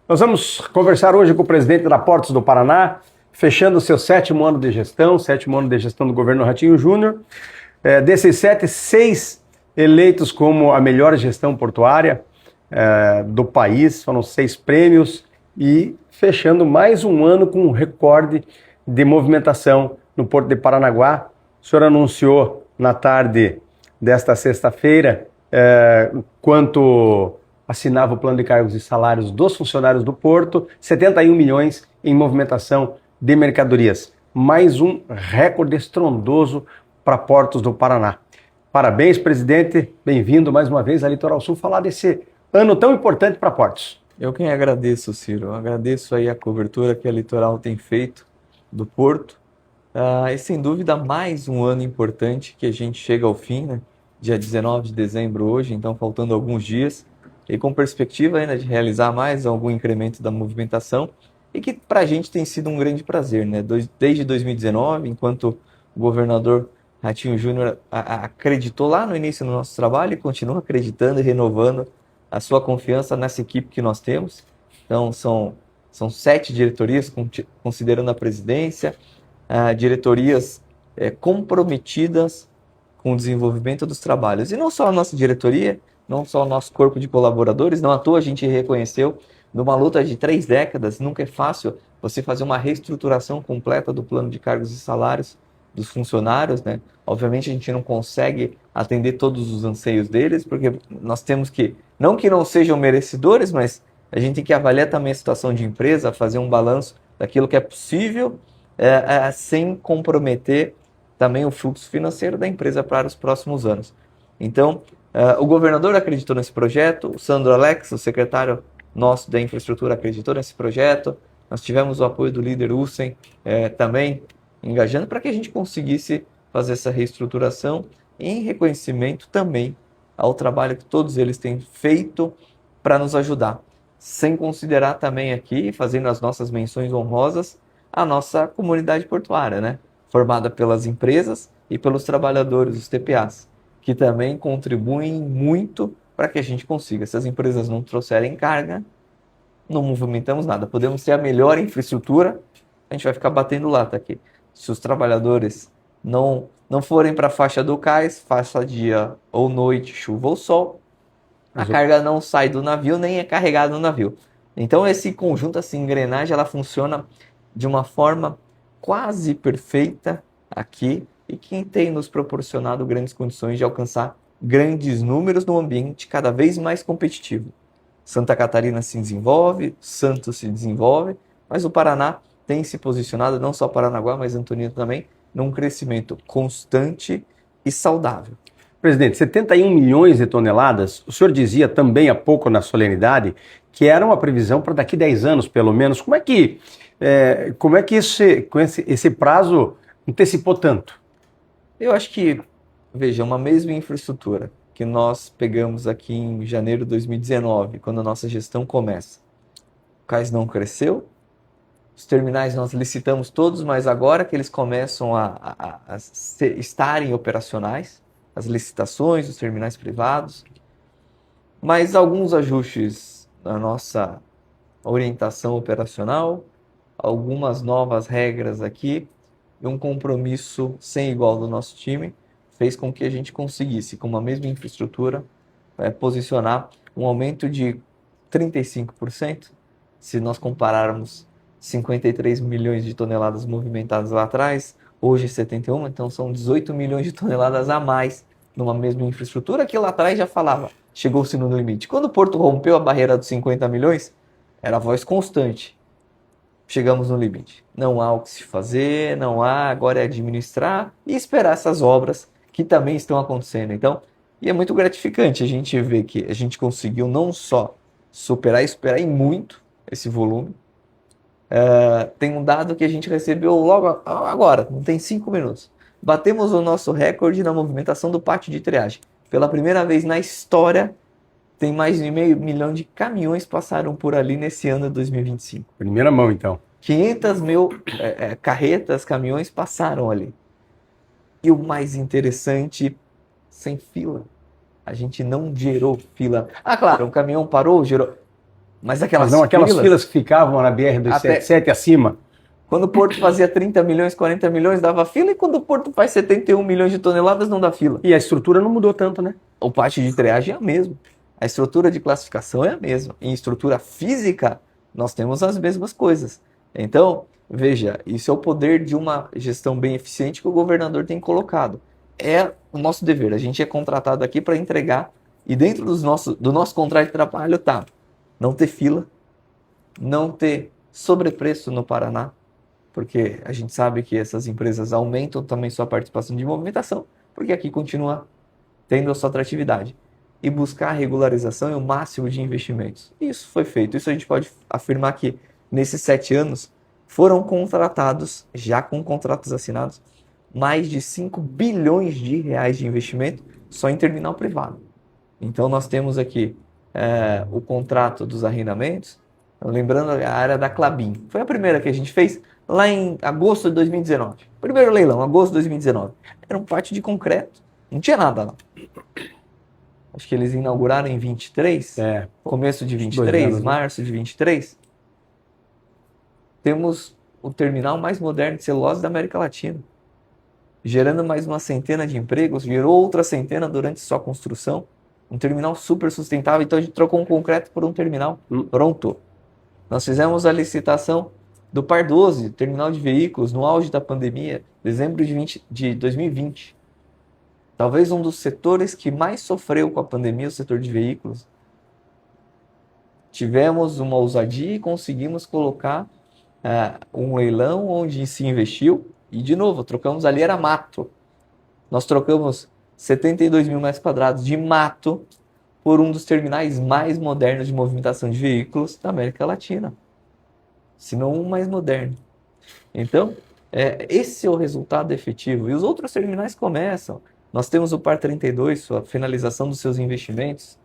Nós vamos conversar hoje com o presidente da Portos do Paraná, fechando o seu sétimo ano de gestão do governo Ratinho Júnior. Desses 7, 6 eleitos como a melhor gestão portuária do país, foram 6 prêmios e fechando mais um ano com um recorde de movimentação no Porto de Paranaguá. O senhor anunciou na tarde desta sexta-feira quanto assinava o plano de cargos e salários dos funcionários do Porto, 71 milhões em movimentação de mercadorias. Mais um recorde estrondoso para Portos do Paraná. Parabéns, presidente. Bem-vindo mais uma vez à Litoral Sul falar desse ano tão importante para Portos. Eu quem agradeço, Ciro. Eu agradeço aí a cobertura que a Litoral tem feito do Porto. E sem dúvida mais um ano importante que a gente chega ao fim, né? Dia 19 de dezembro hoje, então faltando alguns dias. E com perspectiva ainda de realizar mais algum incremento da movimentação. E que para a gente tem sido um grande prazer, né? Desde 2019, enquanto o governador Ratinho Júnior acreditou lá no início do nosso trabalho e continua acreditando e renovando a sua confiança nessa equipe que nós temos. Então, são 7 diretorias, considerando a presidência, diretorias comprometidas com o desenvolvimento dos trabalhos. E não só a nossa diretoria, não só o nosso corpo de colaboradores, não à toa a gente reconheceu, numa luta de 3 décadas, nunca é fácil você fazer uma reestruturação completa do plano de cargos e salários dos funcionários, né? Obviamente a gente não consegue atender todos os anseios deles, porque nós temos que, não que não sejam merecedores, mas a gente tem que avaliar também a situação de empresa, fazer um balanço daquilo que é possível, sem comprometer também o fluxo financeiro da empresa para os próximos anos. Então, o governador acreditou nesse projeto, o Sandro Alex, o secretário nosso da infraestrutura, acreditou nesse projeto, nós tivemos o apoio do líder Hussein também engajando para que a gente conseguisse fazer essa reestruturação em reconhecimento também ao trabalho que todos eles têm feito para nos ajudar, sem considerar também aqui, fazendo as nossas menções honrosas, a nossa comunidade portuária, né? Formada pelas empresas e pelos trabalhadores, os TPAs, que também contribuem muito para que a gente consiga. Se as empresas não trouxerem carga, não movimentamos nada. Podemos ter a melhor infraestrutura, a gente vai ficar batendo lata aqui. Se os trabalhadores não forem para a faixa do cais, faça dia ou noite, chuva ou sol, a carga não sai do navio, nem é carregada no navio. Então esse conjunto, essa engrenagem, ela funciona de uma forma quase perfeita aqui e que tem nos proporcionado grandes condições de alcançar grandes números num ambiente cada vez mais competitivo. Santa Catarina se desenvolve, Santos se desenvolve, mas o Paraná tem se posicionado, não só Paranaguá, mas Antonina também, num crescimento constante e saudável. Presidente, 71 milhões de toneladas, o senhor dizia também há pouco na solenidade que era uma previsão para daqui 10 anos, pelo menos. Como é que esse prazo antecipou tanto? Eu acho que, veja, uma mesma infraestrutura que nós pegamos aqui em janeiro de 2019, quando a nossa gestão começa. O cais não cresceu, os terminais nós licitamos todos, mas agora que eles começam a estarem operacionais, as licitações, os terminais privados, mas alguns ajustes na nossa orientação operacional, algumas novas regras aqui, e um compromisso sem igual do nosso time, fez com que a gente conseguisse, com uma mesma infraestrutura, posicionar um aumento de 35%, se nós compararmos 53 milhões de toneladas movimentadas lá atrás, hoje 71, então são 18 milhões de toneladas a mais numa mesma infraestrutura que lá atrás já falava, chegou-se no limite. Quando o Porto rompeu a barreira dos 50 milhões, era a voz constante. Chegamos no limite. Não há o que se fazer, não há, agora é administrar e esperar essas obras que também estão acontecendo. Então, e é muito gratificante a gente ver que a gente conseguiu não só superar em muito esse volume. Tem um dado que a gente recebeu logo agora, não tem 5 minutos. Batemos o nosso recorde na movimentação do pátio de triagem. Pela primeira vez na história, tem mais de meio milhão de caminhões passaram por ali nesse ano de 2025. Primeira mão, então. 500 mil carretas, caminhões passaram ali. E o mais interessante, sem fila. A gente não gerou fila. Ah, claro, um caminhão parou, gerou. Mas Mas não aquelas filas que ficavam na BR-277 acima. Quando o Porto fazia 30 milhões, 40 milhões, dava fila, e quando o Porto faz 71 milhões de toneladas, não dá fila. E a estrutura não mudou tanto, né? O pátio de triagem é a mesma. A estrutura de classificação é a mesma. Em estrutura física, nós temos as mesmas coisas. Então, veja, isso é o poder de uma gestão bem eficiente que o governador tem colocado. É o nosso dever. A gente é contratado aqui para entregar, e dentro do nosso contrato de trabalho tá não ter fila, não ter sobrepreço no Paraná, porque a gente sabe que essas empresas aumentam também sua participação de movimentação, porque aqui continua tendo a sua atratividade. E buscar a regularização e o máximo de investimentos. Isso foi feito. Isso a gente pode afirmar que nesses 7 anos foram contratados, já com contratos assinados, mais de 5 bilhões de reais de investimento só em terminal privado. Então nós temos aqui o contrato dos arrendamentos, lembrando a área da Klabin. Foi a primeira que a gente fez lá em agosto de 2019. Primeiro leilão, agosto de 2019. Era um pátio de concreto, não tinha nada lá. Acho que eles inauguraram em 23, começo de 23, março de 23. Temos o terminal mais moderno de celulose da América Latina, gerando mais uma centena de empregos, gerou outra centena durante sua construção. Um terminal super sustentável, então a gente trocou um concreto por um terminal pronto. Nós fizemos a licitação do Par 12, terminal de veículos, no auge da pandemia, dezembro de 2020. Talvez um dos setores que mais sofreu com a pandemia, o setor de veículos. Tivemos uma ousadia e conseguimos colocar um leilão onde se investiu. E, de novo, trocamos ali, era mato. Nós trocamos 72 mil metros quadrados de mato por um dos terminais mais modernos de movimentação de veículos da América Latina. Se não o mais moderno. Então, esse é o resultado efetivo. E os outros terminais começam. Nós temos o Par 32, sua finalização dos seus investimentos.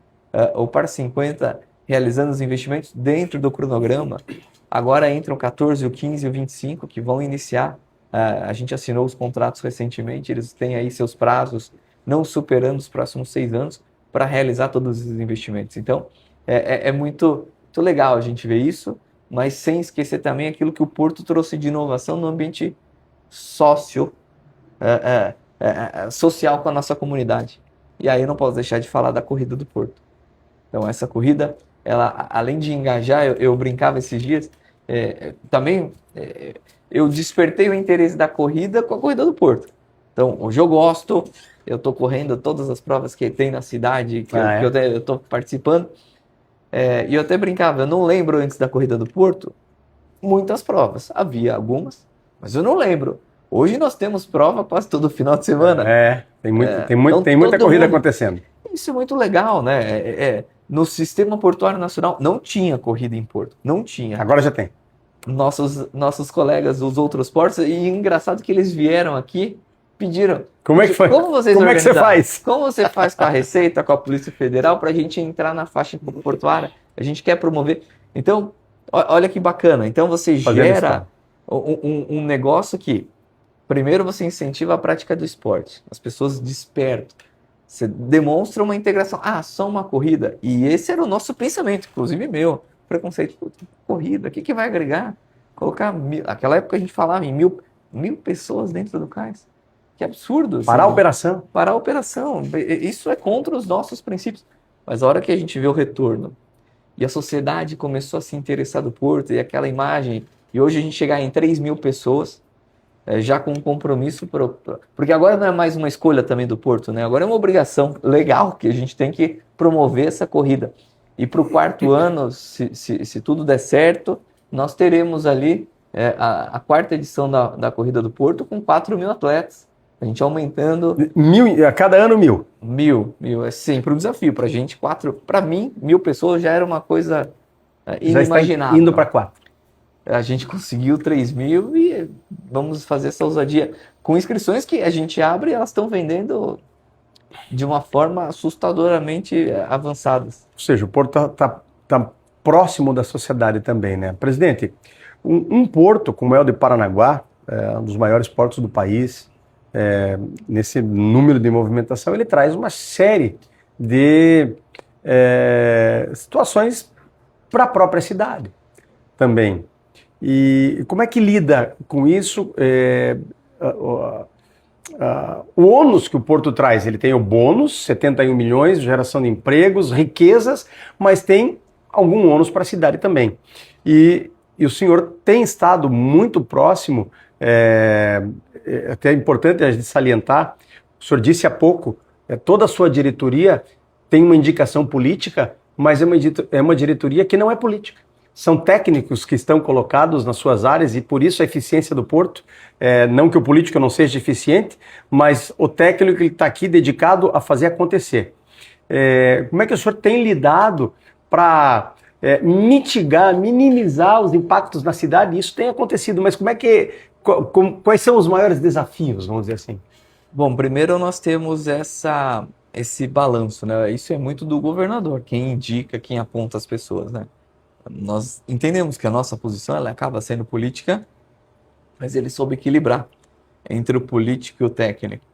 O Par 50, realizando os investimentos dentro do cronograma. Agora entram o 14, o 15 e o 25, que vão iniciar. A gente assinou os contratos recentemente, eles têm aí seus prazos, não superando os próximos 6 anos, para realizar todos os investimentos. Então, é muito legal a gente ver isso, mas sem esquecer também aquilo que o Porto trouxe de inovação no ambiente social com a nossa comunidade. E aí eu não posso deixar de falar da corrida do Porto. Então, essa corrida, ela, além de engajar, eu brincava esses dias, eu despertei o interesse da corrida com a corrida do Porto. Então, hoje eu gosto, eu estou correndo todas as provas que tem na cidade, que eu estou participando. E eu até brincava, eu não lembro antes da corrida do Porto muitas provas. Havia algumas, mas eu não lembro. Hoje nós temos prova quase todo final de semana. Tem muita corrida acontecendo. Isso é muito legal, né? No Sistema Portuário Nacional não tinha corrida em Porto, não tinha. Agora já tem. Nossos colegas dos outros portos, e engraçado que eles vieram aqui, pediram. Como é que foi? Como é que você faz? Como você faz com a Receita, com a Polícia Federal, para a gente entrar na faixa portuária? A gente quer promover. Então, olha que bacana. Então, você gera um negócio que, primeiro, você incentiva a prática do esporte. As pessoas despertam. Você demonstra uma integração. Só uma corrida. E esse era o nosso pensamento, inclusive meu. Preconceito. Corrida, o que vai agregar? Colocar naquela época a gente falava em mil pessoas dentro do cais. Que absurdo. Parar a operação. Parar a operação. Isso é contra os nossos princípios. Mas a hora que a gente vê o retorno e a sociedade começou a se interessar do Porto e aquela imagem, e hoje a gente chegar em 3 mil pessoas, já com um compromisso, porque agora não é mais uma escolha também do Porto, né? Agora é uma obrigação legal que a gente tem que promover essa corrida. E para o 4º ano, se tudo der certo, nós teremos ali a 4ª edição da Corrida do Porto com 4 mil atletas. A gente aumentando... A cada ano 1.000? 1.000. É sempre um desafio. Para a gente, para mim, 1.000 pessoas já era uma coisa inimaginável. Já está indo para 4. A gente conseguiu 3 mil e vamos fazer essa ousadia. Com inscrições que a gente abre e elas estão vendendo de uma forma assustadoramente avançadas. Ou seja, o Porto está próximo da sociedade também, né? Presidente, um porto como é o de Paranaguá, um dos maiores portos do país, nesse número de movimentação, ele traz uma série de situações para a própria cidade também. E como é que lida com isso? O ônus que o Porto traz, ele tem o bônus, 71 milhões, geração de empregos, riquezas, mas tem algum ônus para a cidade também. E o senhor tem estado muito próximo, até é importante a gente salientar, o senhor disse há pouco, toda a sua diretoria tem uma indicação política, mas é uma diretoria que não é política. São técnicos que estão colocados nas suas áreas e por isso a eficiência do Porto, não que o político não seja eficiente, mas o técnico está aqui dedicado a fazer acontecer. Como é que o senhor tem lidado para mitigar, minimizar os impactos na cidade? Isso tem acontecido, mas quais são os maiores desafios, vamos dizer assim? Bom, primeiro nós temos esse balanço, né? Isso é muito do governador, quem indica, quem aponta as pessoas, né? Nós entendemos que a nossa posição ela acaba sendo política, mas ele soube equilibrar entre o político e o técnico.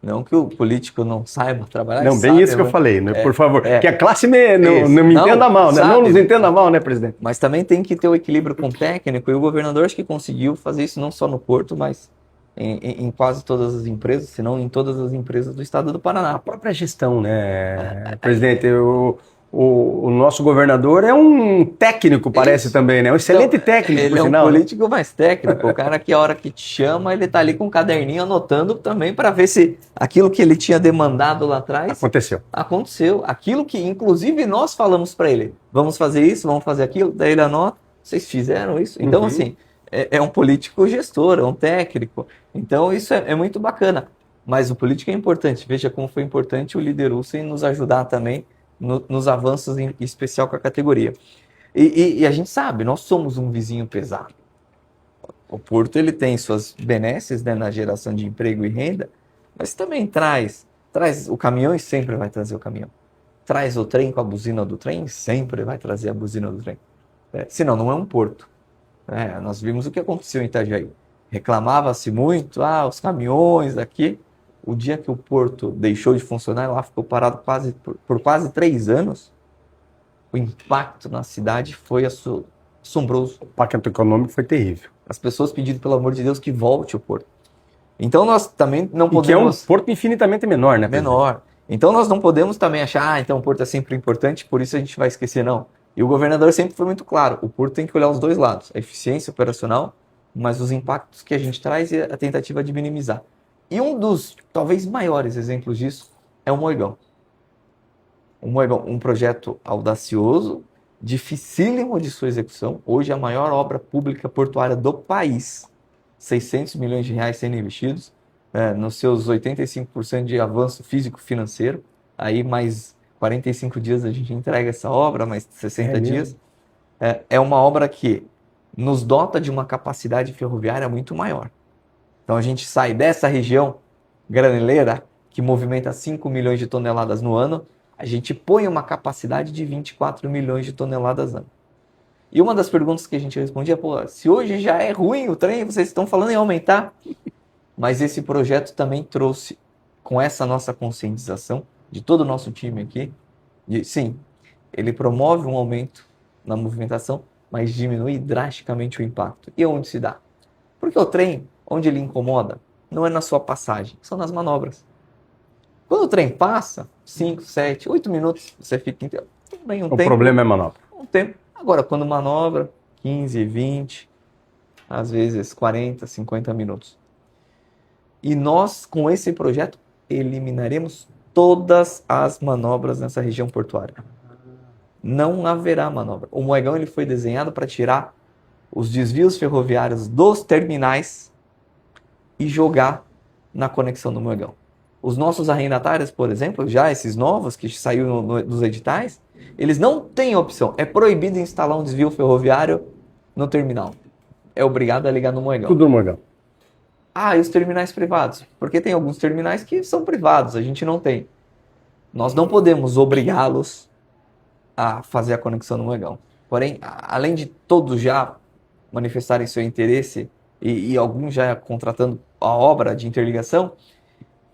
Não que o político não saiba trabalhar. Não, bem sabe, isso que eu falei, né? Por favor. Que a classe não me entenda mal, né? Sabe, não nos entenda mal, né, presidente? Mas também tem que ter o equilíbrio com o técnico, e o governador acho que conseguiu fazer isso não só no Porto, mas em quase todas as empresas, se não em todas as empresas do estado do Paraná. A própria gestão, né, presidente? O nosso governador é um técnico, parece também, né? Um excelente técnico, ele por é sinal, um né? político mais técnico. O cara que a hora que te chama, ele tá ali com um caderninho anotando também para ver se aquilo que ele tinha demandado lá atrás aconteceu. Aquilo que, inclusive, nós falamos para ele: vamos fazer isso, vamos fazer aquilo. Daí ele anota, vocês fizeram isso. Então, assim, é um político gestor, é um técnico. Então, isso é muito bacana. Mas o político é importante. Veja como foi importante o líder Ulsen nos ajudar também nos avanços, em especial com a categoria. E a gente sabe, nós somos um vizinho pesado. O Porto ele tem suas benesses, né, na geração de emprego e renda, mas também traz o caminhão e sempre vai trazer o caminhão. Traz o trem com a buzina do trem, sempre vai trazer a buzina do trem. Senão não é um porto. Nós vimos o que aconteceu em Itajaí. Reclamava-se muito, os caminhões aqui. O dia que o Porto deixou de funcionar, lá ficou parado por quase 3 anos, o impacto na cidade foi assombroso. O impacto econômico foi terrível. As pessoas pedindo, pelo amor de Deus, que volte o Porto. Então nós também não podemos... E que é um porto infinitamente menor, né? Menor. Então nós não podemos também achar, então o Porto é sempre importante, por isso a gente vai esquecer, não. E o governador sempre foi muito claro, o Porto tem que olhar os dois lados, a eficiência operacional, mas os impactos que a gente traz e a tentativa de minimizar. E um dos, talvez, maiores exemplos disso é o Moegão. O Moegão, um projeto audacioso, dificílimo de sua execução. Hoje, a maior obra pública portuária do país. 600 milhões de reais sendo investidos, nos seus 85% de avanço físico-financeiro. Aí, mais 45 dias a gente entrega essa obra, mais 60 dias. É uma obra que nos dota de uma capacidade ferroviária muito maior. Então a gente sai dessa região graneleira, que movimenta 5 milhões de toneladas no ano, a gente põe uma capacidade de 24 milhões de toneladas ano. E uma das perguntas que a gente respondia, se hoje já é ruim o trem, vocês estão falando em aumentar? Mas esse projeto também trouxe, com essa nossa conscientização, de todo o nosso time aqui, sim, ele promove um aumento na movimentação, mas diminui drasticamente o impacto. E onde se dá? Porque o trem, onde ele incomoda, não é na sua passagem, são nas manobras. Quando o trem passa, 5, 7, 8 minutos, você fica inteiro. O problema é manobra. Um tempo. Agora, quando manobra, 15, 20, às vezes 40, 50 minutos. E nós, com esse projeto, eliminaremos todas as manobras nessa região portuária. Não haverá manobra. O Moegão ele foi desenhado para tirar os desvios ferroviários dos terminais e jogar na conexão do Moegão. Os nossos arrendatários, por exemplo, já esses novos que saíram dos editais, eles não têm opção. É proibido instalar um desvio ferroviário no terminal. É obrigado a ligar no Moegão. Tudo no Moegão. E os terminais privados? Porque tem alguns terminais que são privados, a gente não tem. Nós não podemos obrigá-los a fazer a conexão no Moegão. Porém, além de todos já manifestarem seu interesse e alguns já contratando a obra de interligação,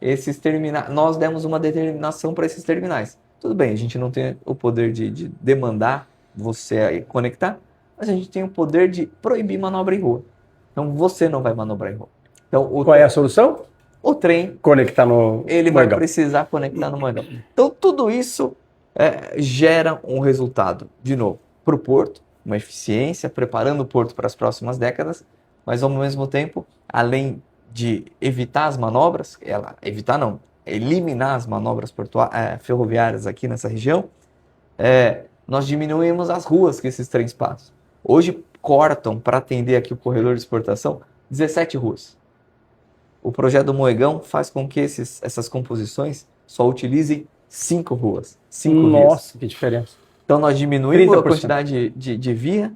esses terminais, nós demos uma determinação para esses terminais. Tudo bem, a gente não tem o poder de demandar você conectar, mas a gente tem o poder de proibir manobra em rua. Então você não vai manobrar em rua. Então Qual é a solução? o trem, Conectar no ele vai Moegão. precisar conectar no Moegão. Então tudo isso gera um resultado, de novo, para o porto, uma eficiência, preparando o porto para as próximas décadas, mas ao mesmo tempo, além de evitar as manobras, eliminar as manobras ferroviárias aqui nessa região, nós diminuímos as ruas que esses trens passam. Hoje cortam, para atender aqui o corredor de exportação, 17 ruas. O projeto do Moegão faz com que essas composições só utilizem 5 ruas. 5 vias. Nossa, que diferença. Então nós diminuímos 30%. a quantidade de via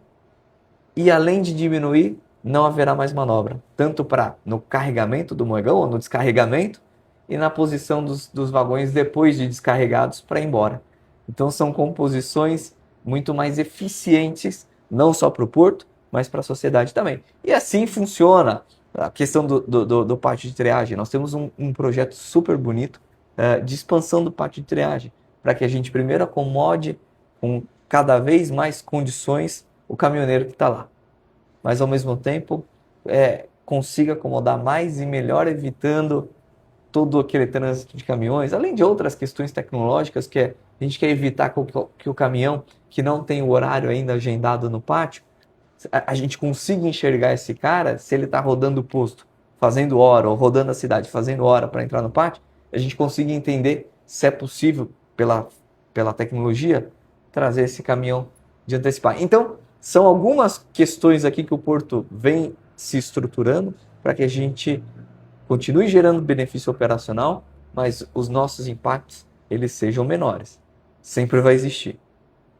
e, além de diminuir, não haverá mais manobra. Tanto no carregamento do Moegão, ou no descarregamento, e na posição dos vagões depois de descarregados para ir embora. Então são composições muito mais eficientes, não só para o porto, mas para a sociedade também. E assim funciona a questão do pátio de triagem. Nós temos um projeto super bonito de expansão do pátio de triagem, para que a gente primeiro acomode com cada vez mais condições o caminhoneiro que está lá. Mas ao mesmo tempo consiga acomodar mais e melhor, evitando todo aquele trânsito de caminhões, além de outras questões tecnológicas que a gente quer evitar que o caminhão que não tem o horário ainda agendado no pátio, a gente consiga enxergar esse cara, se ele está rodando o posto, fazendo hora, ou rodando a cidade, fazendo hora para entrar no pátio, a gente consiga entender se é possível, pela tecnologia, trazer esse caminhão de antecipar. Então, são algumas questões aqui que o Porto vem se estruturando para que a gente continue gerando benefício operacional, mas os nossos impactos eles sejam menores. Sempre vai existir.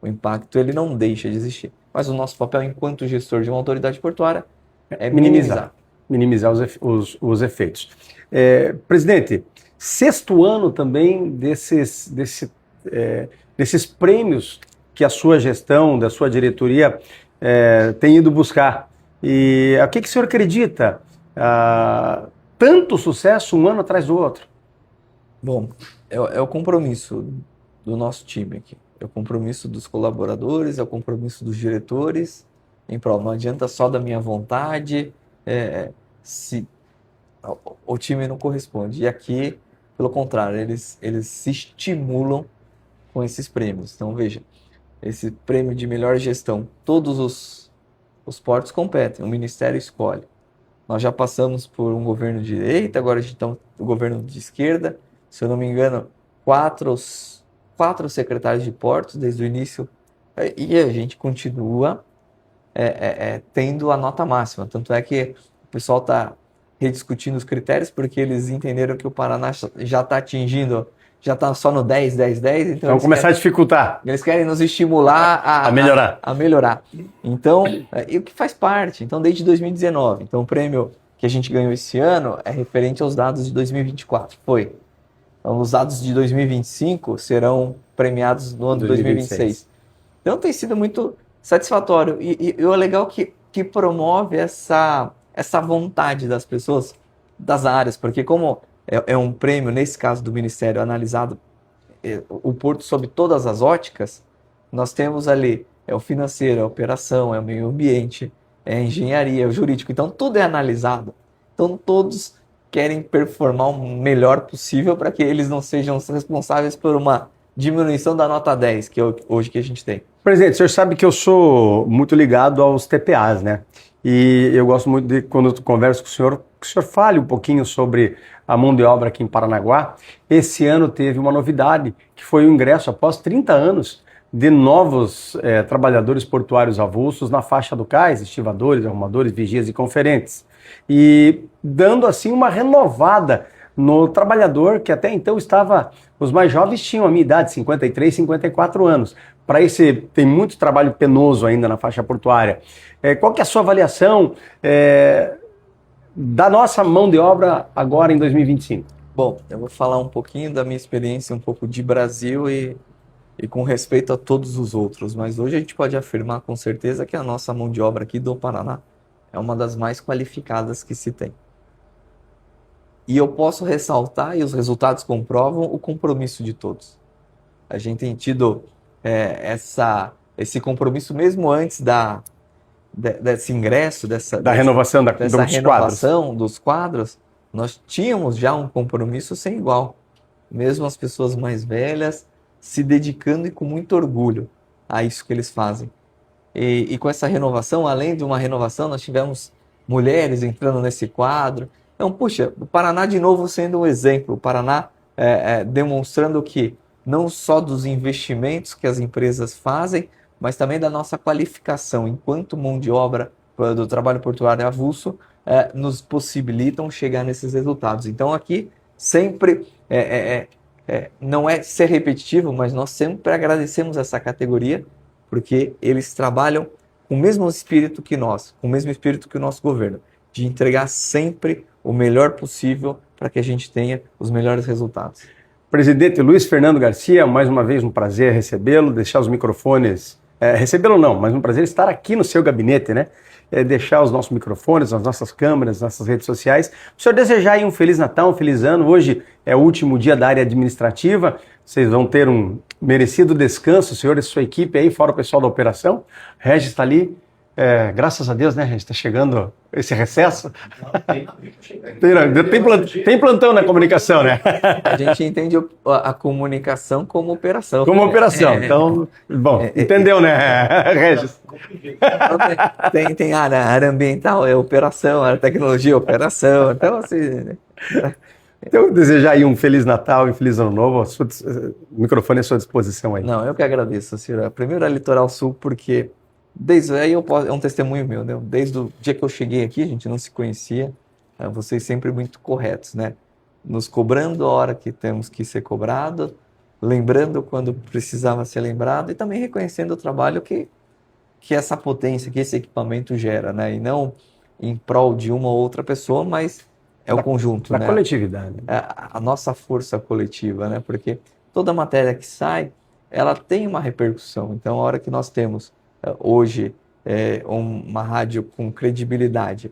O impacto ele não deixa de existir. Mas o nosso papel enquanto gestor de uma autoridade portuária é minimizar. Minimizar os efeitos. Presidente, sexto ano também desses prêmios que a sua gestão, da sua diretoria tem ido buscar. E o que o senhor acredita? Tanto sucesso um ano atrás do outro? Bom, é o compromisso do nosso time aqui. É o compromisso dos colaboradores, é o compromisso dos diretores. Em prol, não adianta só da minha vontade se o time não corresponde. E aqui, pelo contrário, eles se estimulam com esses prêmios. Então, veja, esse prêmio de melhor gestão, todos os portos competem, o Ministério escolhe. Nós já passamos por um governo de direita, agora a gente está no governo de esquerda. Se eu não me engano, quatro secretários de portos desde o início, e a gente continua tendo a nota máxima. Tanto é que o pessoal está rediscutindo os critérios, porque eles entenderam que o Paraná já está atingindo, já está só no 10, 10, 10. Então vamos começar a dificultar. Eles querem nos estimular a melhorar. Então, e o que faz parte? Então, desde 2019. Então, o prêmio que a gente ganhou esse ano é referente aos dados de 2024. Então, os dados de 2025 serão premiados no ano de 2026. Então, tem sido muito satisfatório. E o legal que promove essa vontade das pessoas, das áreas, porque como é um prêmio, nesse caso do Ministério, analisado o Porto sob todas as óticas, nós temos ali o financeiro, a operação, o meio ambiente, a engenharia, o jurídico. Então, tudo é analisado. Então, todos querem performar o melhor possível para que eles não sejam responsáveis por uma diminuição da nota 10, que é hoje que a gente tem. Presidente, o senhor sabe que eu sou muito ligado aos TPAs, né? E eu gosto muito de, quando eu converso com o senhor, que o senhor fale um pouquinho sobre a mão de obra aqui em Paranaguá. Esse ano teve uma novidade, que foi o ingresso, após 30 anos, de novos trabalhadores portuários avulsos na faixa do cais, estivadores, arrumadores, vigias e conferentes. E dando assim uma renovada no trabalhador que até então estava... Os mais jovens tinham a minha idade, 53, 54 anos. Para esse, tem muito trabalho penoso ainda na faixa portuária. Qual que é a sua avaliação da nossa mão de obra agora em 2025? Bom, eu vou falar um pouquinho da minha experiência, um pouco de Brasil e com respeito a todos os outros. Mas hoje a gente pode afirmar com certeza que a nossa mão de obra aqui do Paraná é uma das mais qualificadas que se tem. E eu posso ressaltar, e os resultados comprovam, o compromisso de todos. A gente tem tido esse compromisso mesmo antes desse ingresso, Da renovação dessa dos renovação dos quadros, nós tínhamos já um compromisso sem igual. Mesmo as pessoas mais velhas se dedicando e com muito orgulho a isso que eles fazem. E com essa renovação, além de uma renovação, nós tivemos mulheres entrando nesse quadro. Então, puxa, o Paraná de novo sendo um exemplo, o Paraná demonstrando que não só dos investimentos que as empresas fazem, mas também da nossa qualificação enquanto mão de obra do trabalho portuário avulso, nos possibilitam chegar nesses resultados. Então aqui sempre, não é ser repetitivo, mas nós sempre agradecemos essa categoria, porque eles trabalham com o mesmo espírito que nós, com o mesmo espírito que o nosso governo, de entregar sempre o melhor possível para que a gente tenha os melhores resultados. Presidente Luiz Fernando Garcia, mais uma vez um prazer recebê-lo, deixar os microfones, recebê-lo não, mas um prazer estar aqui no seu gabinete, né? Deixar os nossos microfones, as nossas câmeras, as nossas redes sociais. O senhor desejar aí um Feliz Natal, um Feliz Ano. Hoje é o último dia da área administrativa, vocês vão ter um merecido descanso, o senhor e sua equipe aí, fora o pessoal da operação. Regis está ali. Graças a Deus, né, Regis? Está chegando esse recesso. Tem plantão na comunicação, né? A gente entende a comunicação como operação. Como operação. Então, bom, entendeu, né, Regis? Então, tem área ambiental, operação, área tecnologia, operação. Então, assim... Então, desejar aí um Feliz Natal e um Feliz Ano Novo. O microfone é à sua disposição aí. Não, eu que agradeço, Ciro. Primeiro, a Litoral Sul, porque... Desde aí é um testemunho meu, né? Desde o dia que eu cheguei aqui, a gente não se conhecia, vocês sempre muito corretos, né? Nos cobrando a hora que temos que ser cobrado, lembrando quando precisava ser lembrado e também reconhecendo o trabalho que essa potência, que esse equipamento gera, né? E não em prol de uma ou outra pessoa, mas o conjunto, da né? Coletividade. A nossa força coletiva, né? Porque toda matéria que sai, ela tem uma repercussão. Então, a hora que nós temos hoje uma rádio com credibilidade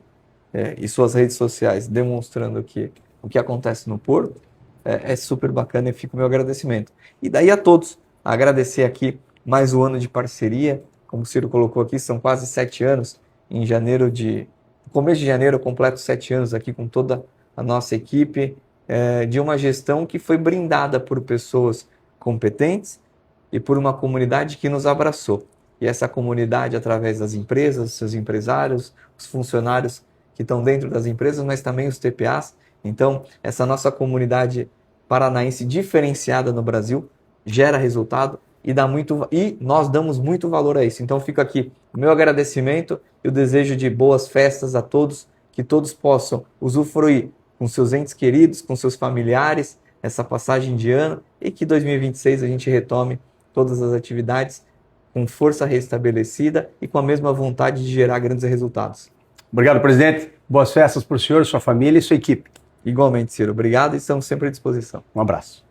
e suas redes sociais demonstrando que o que acontece no Porto é super bacana e fica o meu agradecimento. E daí a todos, agradecer aqui mais um ano de parceria, como o Ciro colocou aqui, são quase 7 anos, no começo de janeiro eu completo 7 anos aqui com toda a nossa equipe, de uma gestão que foi brindada por pessoas competentes e por uma comunidade que nos abraçou. E essa comunidade, através das empresas, seus empresários, os funcionários que estão dentro das empresas, mas também os TPAs. Então, essa nossa comunidade paranaense diferenciada no Brasil gera resultado e nós damos muito valor a isso. Então, fica aqui o meu agradecimento e o desejo de boas festas a todos, que todos possam usufruir com seus entes queridos, com seus familiares, essa passagem de ano e que 2026 a gente retome todas as atividades com força restabelecida e com a mesma vontade de gerar grandes resultados. Obrigado, presidente. Boas festas para o senhor, sua família e sua equipe. Igualmente, Ciro. Obrigado e estamos sempre à disposição. Um abraço.